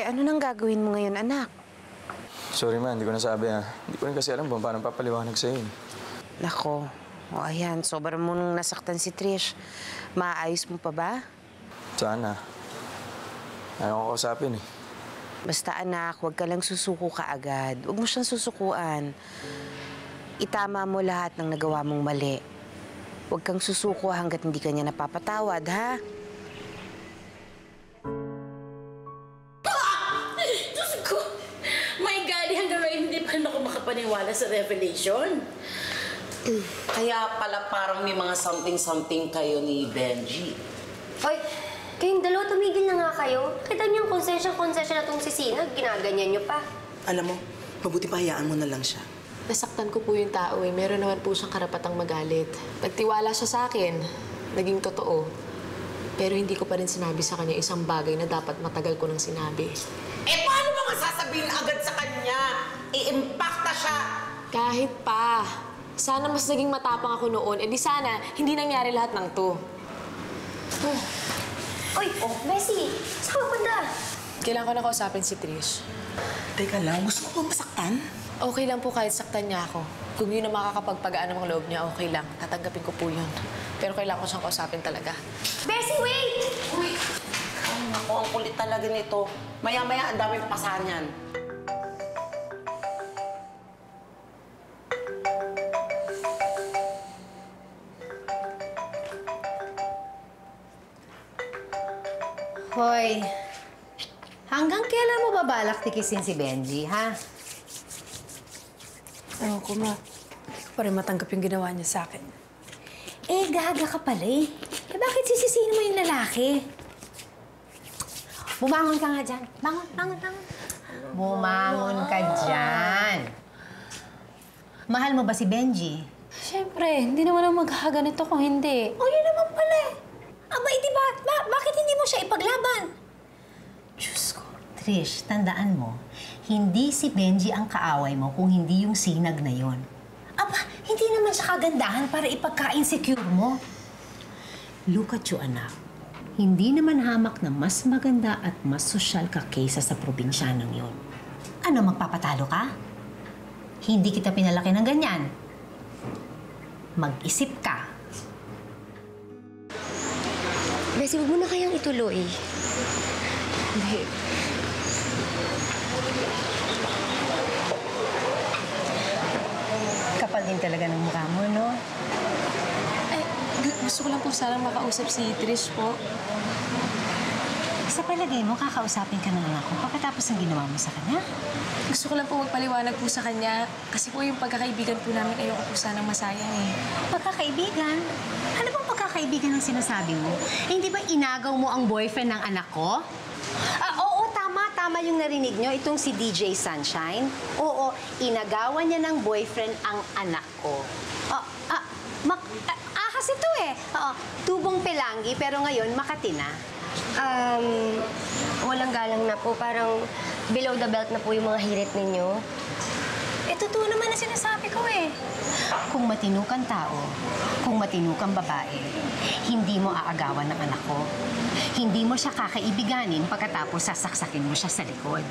Ano nang gagawin mo ngayon, anak? Sorry man, hindi ko nasabi ha. Hindi ko rin kasi alam kung paano papaliwanag sa'yo. Nako, o ayan, sobrang mo nung nasaktan si Trish. Maayos mo pa ba? Sana. Ayaw ko kausapin eh. Basta anak, huwag ka lang susuko kaagad. Huwag mo siyang susukuan. Itama mo lahat ng nagawa mong mali. Huwag kang susuko hanggat hindi ka niya napapatawad, ha? Diyos ko! My God, hanggang ngayon hindi pa rin ako makapaniwala sa revelation. Kaya pala parang may mga something-something kayo ni Benji. Hoy, kayong dalawa tumigil na nga kayo. Kita niyong konsensya na tong si Sinag, ginaganyan niyo pa. Alam mo, mabuti pa hayaan mo na lang siya. Nasaktan ko po yung tao eh. Meron naman po siyang karapatang magalit. Nagtiwala siya sa akin. Naging totoo. Pero hindi ko pa rin sinabi sa kanya isang bagay na dapat matagal ko nang sinabi. Eh, paano mo nga sasabihin agad sa kanya? I-impacta siya! Kahit pa. Sana mas naging matapang ako noon. Eh di sana, hindi nangyari lahat ng to. Uy, Bessie, saan ka punta? Kailangan ko na kausapin si Trish. Teka lang, gusto mo ba masaktan? Okay lang po kahit saktan niya ako. Kung yun ang makakapagpagaan ng loob niya, okay lang. Tatanggapin ko po yun. Pero kailangan ko siyang kausapin talaga. Bessie, wait! Uy! Ay, naku, ang kulit talaga nito. Maya-maya, ang daming pasanyan. Hoy, hanggang kailan mo ba balak tikisin si Benji, ha? Ewan ko, ma. Hindi ko pa rin matanggap yung ginawa niya sa akin. Eh, gaga ka pala eh. Eh, bakit sisisihin mo yung lalaki? Bumangon ka nga dyan. Bangon, bangon, bangon. Bumangon ka dyan. Mahal mo ba si Benji? Siyempre, hindi naman ako maghaganito kung hindi. O, yun naman pala eh. Aba, di ba? Bakit hindi mo siya ipaglaban? Diyos ko. Trish, tandaan mo, hindi si Benji ang kaaway mo kung hindi yung Sinag na yon. Aba, hindi naman siya kagandahan para ipagka-insecure mo. Look at you, anak. Hindi naman hamak na mas maganda at mas sosyal ka kaysa sa probinsyanang yon. Ano, magpapatalo ka? Hindi kita pinalaki ng ganyan. Mag-isip ka. Bessie, huwag mo na kayang ituloy. Hindi. Kapal din talaga ng mukha mo, no? Ay, gusto ko lang po sanang makausap si Trish po. Sa palagay mo, kakausapin ka ng anak ko pagkatapos ng ginawa mo sa kanya? Gusto ko lang po magpaliwanag po sa kanya. Kasi po yung pagkakaibigan po namin, ayoko po sanang masayang eh. Pagkakaibigan? Ano bang pagkakaibigan ang sinasabi mo? Eh, hindi ba inagaw mo ang boyfriend ng anak ko? Oo, tama yung narinig nyo. Itong si DJ Sunshine. Oo, inagawan niya ng boyfriend ang anak ko. Ahas ito eh. Oo, tubong Pelanggi, pero ngayon Makati na. Walang galang na po. Parang below the belt na po yung mga hirit ninyo. Eh, totoo naman na sinasabi ko eh. Kung matino kang tao, kung matino kang babae, hindi mo aagawan ng anak ko. Hindi mo siya kakaibiganin pagkatapos sasaksakin mo siya sa likod.